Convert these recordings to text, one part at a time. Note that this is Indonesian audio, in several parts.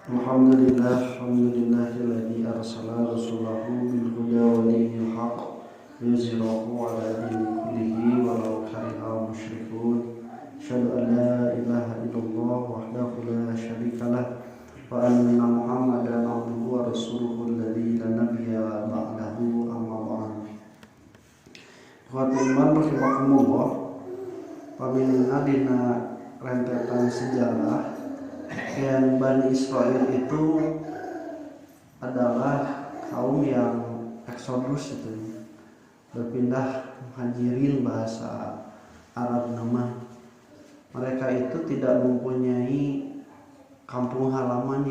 Alhamdulillahilladzi arsala rasulahu bil huda wa dinil haqq liyuzhirahu 'ala dini kullihi walau karihal musyrikun. Asyhadu an la ilaha illallah wahdahu la syarikalah wa anna Muhammadan abduhu wa rasuluhu alladzi la nabiyya ba'dahu, amma ba'd. Ikhwatul iman rahimakumullah, paminna dina rentetan sejarah yang Bani Israil itu adalah kaum yang eksodus, itu berpindah muhajirin bahasa Arab nama. Mereka itu tidak mempunyai kampung halaman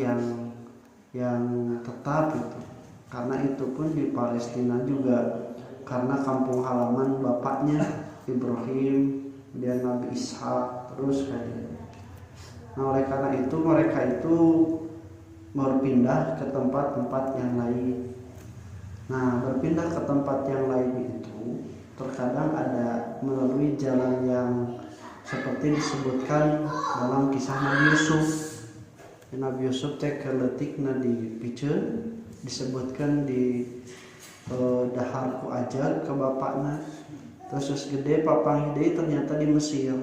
yang tetap itu. Karena itu pun di Palestina juga, karena kampung halaman bapaknya Ibrahim, dia Nabi Ishak, terus kayak gitu. Nah, oleh karena itu mereka itu berpindah ke tempat-tempat yang lain. Nah, berpindah ke tempat yang lain itu terkadang ada melalui jalan yang seperti disebutkan dalam kisah Nabi Yusuf. Nabi Yusuf teh keletikna di piceun, disebutkan di dahar ku ajar ke bapakna. Terus gede papang hidei ternyata di Mesir.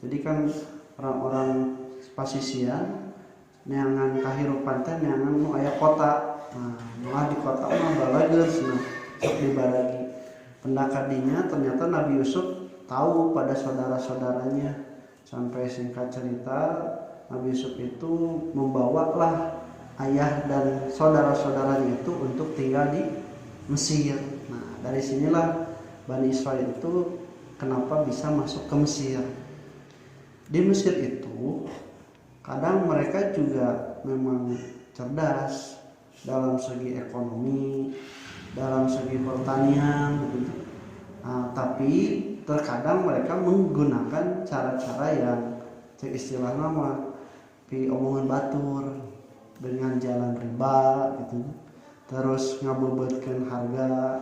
Jadi kan orang-orang pasisian neangan kahirupan teh neangan nu aya kota. Nah, di kota mah balageus sok dibaragi. Pendakadinya ternyata Nabi Yusuf tahu pada saudara-saudaranya. Sampai singkat cerita, Nabi Yusuf itu membawalah ayah dan saudara-saudaranya itu untuk tinggal di Mesir. Nah, dari sinilah Bani Israil itu kenapa bisa masuk ke Mesir. Di Mesir itu kadang mereka juga memang cerdas dalam segi ekonomi, dalam segi pertanian, begitu. Nah, tapi terkadang mereka menggunakan cara-cara yang istilah nama omongan batur dengan jalan riba, gitu. Terus ngabebetkeun harga,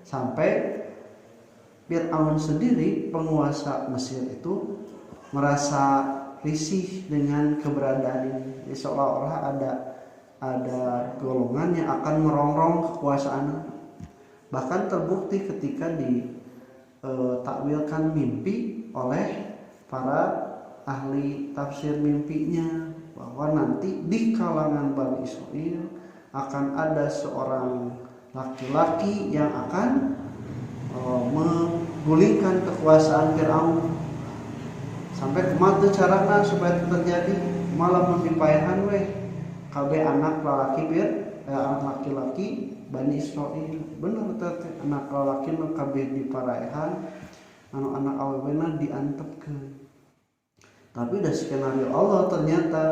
sampai Fir'aun sendiri, penguasa Mesir itu merasa risih dengan keberadaan ini. Jadi seolah-olah ada golongan yang akan merongrong kekuasaan. Bahkan terbukti ketika ditakwilkan mimpi oleh para ahli tafsir mimpinya, bahwa nanti di kalangan Bani Israil akan ada seorang laki-laki yang akan menggulingkan kekuasaan Fir'aun. Sampai kumaha carana supaya itu terjadi, malah memipayahan weh kabeh anak laki-laki Bani Israil. Bener teh anak lalaki nu kabeh diparaehan, anu anak awewena diantepkeun. Tapi dari skenario Allah ternyata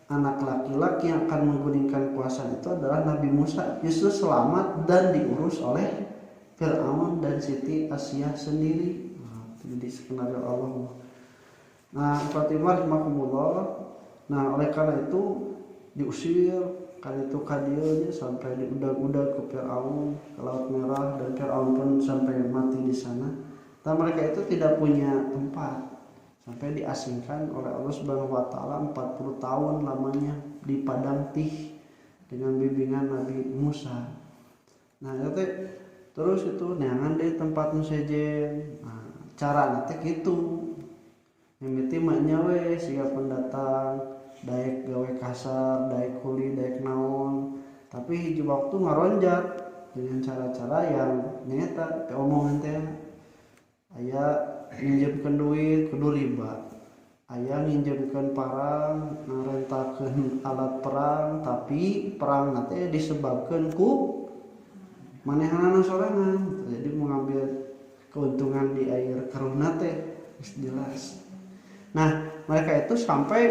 anak laki-laki yang akan menggulingkan kekuasaan itu adalah Nabi Musa, justru selamat dan diurus oleh Fir'aun dan Siti Asyah sendiri. Jadi skenario Allah. Nah, Fatimah rahimahumullah. Nah, oleh karena itu diusir kali itu kadieunya sampai diudag-udag ke Fir'aun ke Laut Merah, dan Fir'aun pun sampai mati di sana. Dan mereka itu tidak punya tempat, sampai diasingkan oleh Allah Subhanahu wa taala 40 tahun lamanya di padang Tih dengan bimbingan Nabi Musa. Nah, itu terus itu neangan di tempat nu sejen. Nah, cara nanti gitu. Mimiti maknya we siga pendatang, daek gawe kasar, daek kuli, daek naon. Tapi hiji waktu ngaronjat dengan cara-cara yang nyata omongan teh. Aya nginjemkeun duit kudu riba. Aya nginjemkeun parang, ngarentakeun alat perang, tapi perang teh disebabkeun ku manehanana sorangan. Jadi mengambil keuntungan di air keruhna teh jelas. Nah, mereka itu sampai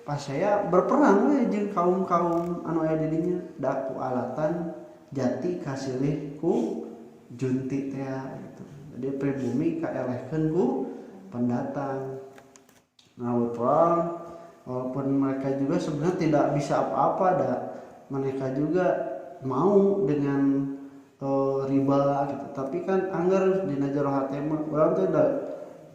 pas saya berperang we jeung kaum-kaum anu aya di dinya, da ku alatan jati kasilih ku junti teh gitu. Jadi pribumi kaelehkeun ku pendatang. Nah, perang walaupun mereka juga sebenarnya tidak bisa apa-apa, mereka juga mau dengan riba gitu. Tapi kan anggar dina jero hate mah urang teh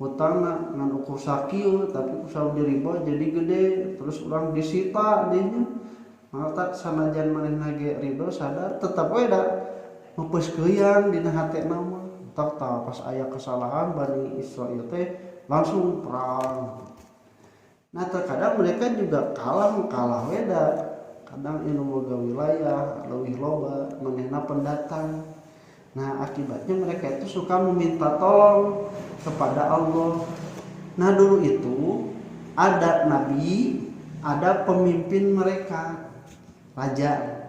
hutangna ngan ukur sakieu tapi kusau diriba jadi gede terus urang disita dinya mata sanajan manehna ge ridho sadar tetep we da meupeuskeuyang dina hatena mah tak pas aya kesalahan Bani Israil teh langsung perang. Nah terkadang mereka juga kalah weda kadang inu boga wilayah leuwih loba manehna pendatang. Nah akibatnya mereka itu suka meminta tolong kepada Allah. Nah dulu itu ada nabi, ada pemimpin mereka, raja.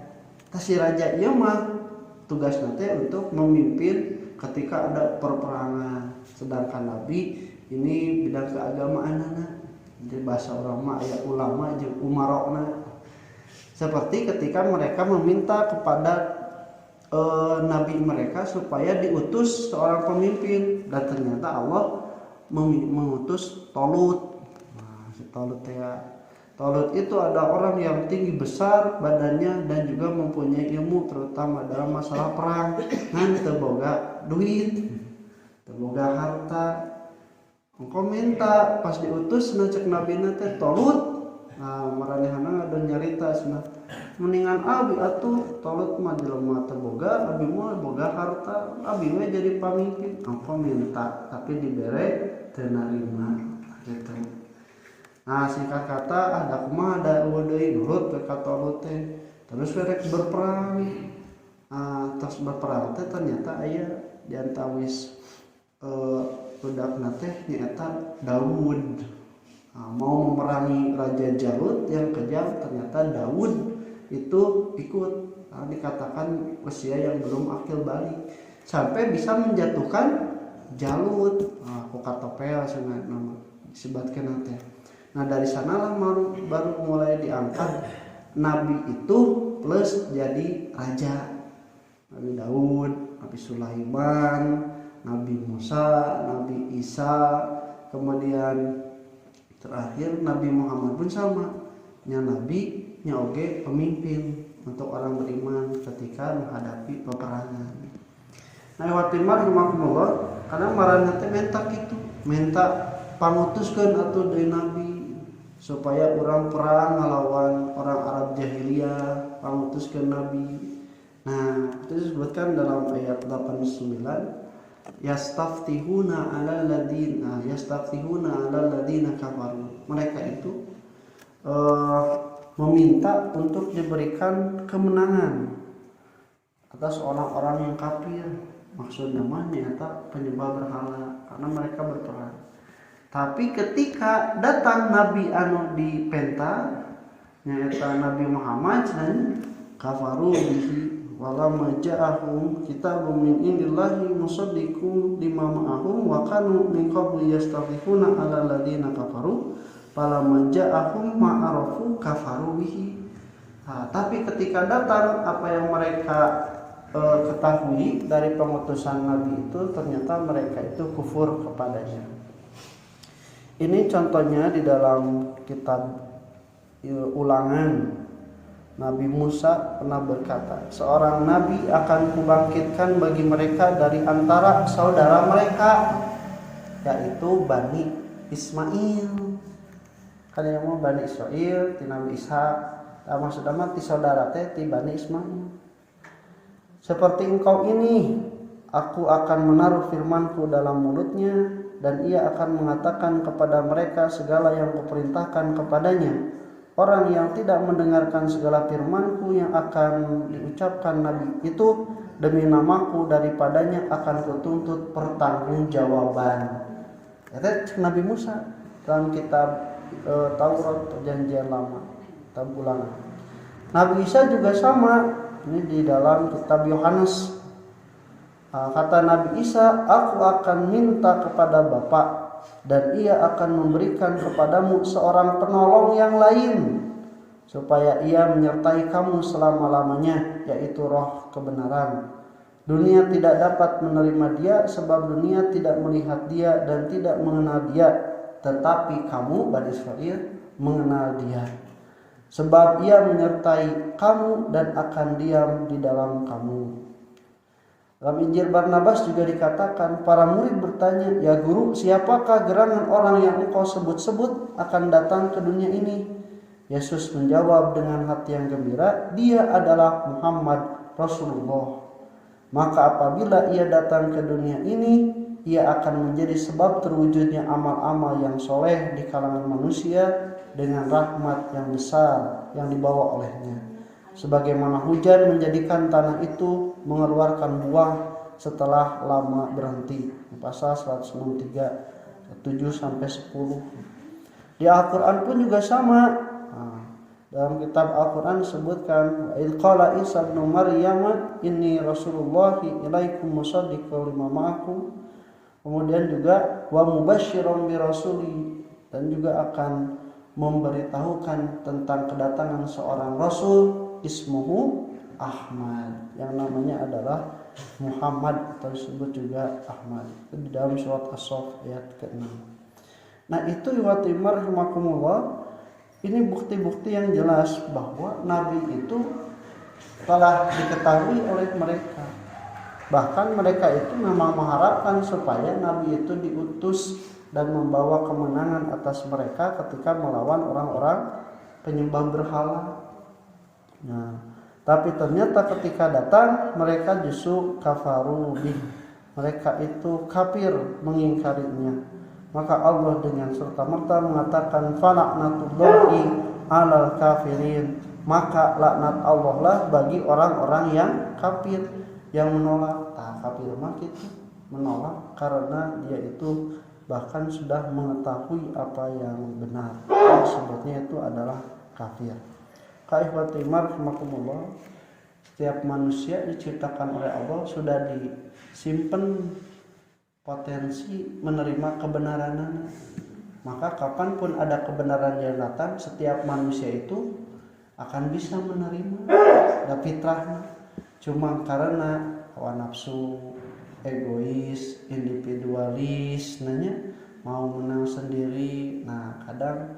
Si raja ieu mah tugasna teh untuk memimpin ketika ada perperangan. Sedangkan nabi ini bidang keagamaan jadi bahasa orang mah aya ulama jeung umarona. Seperti ketika mereka meminta kepada nabi mereka supaya diutus seorang pemimpin dan ternyata Allah mengutus Tolut. Nah, si Tolut itu ada orang yang tinggi besar badannya dan juga mempunyai ilmu terutama dalam masalah perang. Nah, teu boga duit, teu boga harta. Engkau minta pas diutus na cek nabina teh Tolut. Nah, maranehana ngadon nyarita cenah. Mendingan abi atuh Tolut mah jelema teu boga, abi mah boga harta, abi we jadi pamimpin. Engkau minta tapi dibere teu narima gitu. Nah, singkat kata ada kumaha ada deui nurut ka Tolut teh. Terus rek berperang. Terus berperang teh ternyata aya di antawis budakna teh nyaeta Daud. Mau memerangi Raja Jalut yang kejam, ternyata Daud itu ikut. Dikatakan usia yang belum akil balik sampai bisa menjatuhkan Jalut. Kokatopel nama disebutkan teh. Nah dari sanalah baru mulai diangkat nabi itu plus jadi raja. Nabi Daud, Nabi Sulaiman, Nabi Musa, Nabi Isa, kemudian terakhir Nabi Muhammad pun sama. Nya nabi, nya oge pemimpin untuk orang beriman ketika menghadapi peperangan. Nah waktu rahimahumullah karena marana teh menta kitu, menta pangutuskeun atuh deui nabi supaya orang perang ngalawan orang Arab jahiliyah, pangutuskeun nabi. Nah, itu disebutkan dalam ayat 89 yastaftihuna 'alal ladina kafaru. Mereka itu meminta untuk diberikan kemenangan atas orang-orang yang kafir. Maksudnya mah nyata penyembah berhala karena mereka berperang. Tapi ketika datang nabi anu dipenta nyata Nabi Muhammad dan kafaru bihi walamma ja'ahum kitabun min indillahi musaddiqun lima ma'ahum wa kanu min qabli yastafihuna 'alal ladina kafaru falamma ja'ahum ma'arafu kafaru bihi. Tapi ketika datang apa yang mereka ketahui dari pengutusan nabi itu ternyata mereka itu kufur kepadanya. Ini contohnya di dalam kitab Ulangan. Nabi Musa pernah berkata, seorang nabi akan kubangkitkan bagi mereka dari antara saudara mereka, yaitu Bani Ismail. Kan yang mau Bani Israil, ti Nabi Ishak, maksudnya mah ti saudara teh ti Bani Ismail. Seperti engkau ini, aku akan menaruh firmanku dalam mulutnya dan ia akan mengatakan kepada mereka segala yang kuperintahkan kepadanya. Orang yang tidak mendengarkan segala firmanku yang akan diucapkan nabi itu demi namaku daripadanya akan kutuntut pertanggungjawaban. Itu Nabi Musa dalam kitab Taurat Perjanjian Lama, kitab Ulangan. Nabi Isa juga sama. Ini di dalam kitab Yohanes. Kata Nabi Isa, aku akan minta kepada Bapa dan ia akan memberikan kepadamu seorang penolong yang lain supaya ia menyertai kamu selama-lamanya, yaitu Roh kebenaran. Dunia tidak dapat menerima dia sebab dunia tidak melihat dia dan tidak mengenal dia, tetapi kamu Bani Israil mengenal dia sebab ia menyertai kamu dan akan diam di dalam kamu. Dalam Injil Barnabas juga dikatakan, para murid bertanya, "Ya guru, siapakah gerangan orang yang engkau sebut-sebut akan datang ke dunia ini?" Yesus menjawab dengan hati yang gembira, "Dia adalah Muhammad Rasulullah. Maka apabila ia datang ke dunia ini, ia akan menjadi sebab terwujudnya amal-amal yang soleh di kalangan manusia dengan rahmat yang besar yang dibawa olehnya. Sebagaimana hujan menjadikan tanah itu mengeluarkan buah setelah lama berhenti." Pasal 163 7-10. Di Al-Quran pun juga sama. Dalam kitab Al-Quran disebutkan, "Idz qala Isa ibnu Maryam inni Rasulullahi ilaikum musaddiqan lima ma'akum." Kemudian juga wa mubasysyiran bi rasuli, dan juga akan memberitahukan tentang kedatangan seorang rasul ismuhu Ahmad, yang namanya adalah Muhammad, atau disebut juga Ahmad. Itu di dalam surat As-Saff ayat ke-6. Nah, itu iwatimar rahimakumullah. Ini bukti-bukti yang jelas bahwa Nabi itu telah diketahui oleh mereka. Bahkan mereka itu memang mengharapkan supaya Nabi itu diutus dan membawa kemenangan atas mereka ketika melawan orang-orang penyembah berhala. Nah, tapi ternyata ketika datang mereka justru kafaru bih. Mereka itu kafir, mengingkarinya. Maka Allah dengan serta-merta mengatakan falaknatullahi alal kafirin. Maka laknat Allah lah bagi orang-orang yang kafir, yang menolak. Kafir mah itu menolak karena dia itu bahkan sudah mengetahui apa yang benar. Sebetulnya itu adalah kafir. Kaifatimar rahimakumullah. Setiap manusia diciptakan oleh Allah sudah disimpan potensi menerima kebenaran. Maka kapanpun ada kebenaran yang datang, setiap manusia itu akan bisa menerima. Ada fitrahnya. Cuma karena hawa nafsu, egois, individualis, mau menang sendiri. Nah, kadang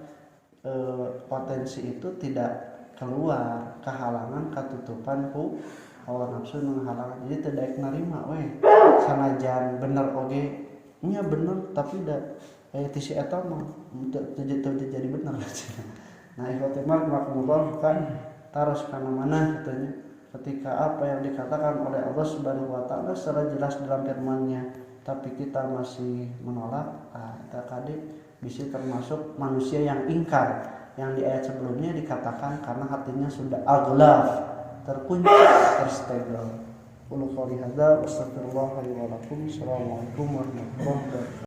potensi itu tidak keluar, kehalangan, ketutupan ku hawa nafsu menghalang, jadi tidak nerima sanajan bener oge nya bener tapi da tisi eta mah jadi bener. Nah, ikhwatimah rahimakumullah, kan taros kana mana katanya ketika apa yang dikatakan oleh Allah Subhanahu wa taala secara jelas dalam firman-Nya tapi kita masih menolak. Kita kade bisa termasuk manusia yang ingkar, yang di ayat sebelumnya dikatakan karena hatinya sudah aghlaf, terkunci, terstegel. Qul qouli hadza wastaghfirullaha li wa lakum. Assalamualaikum warahmatullahi wabarakatuh.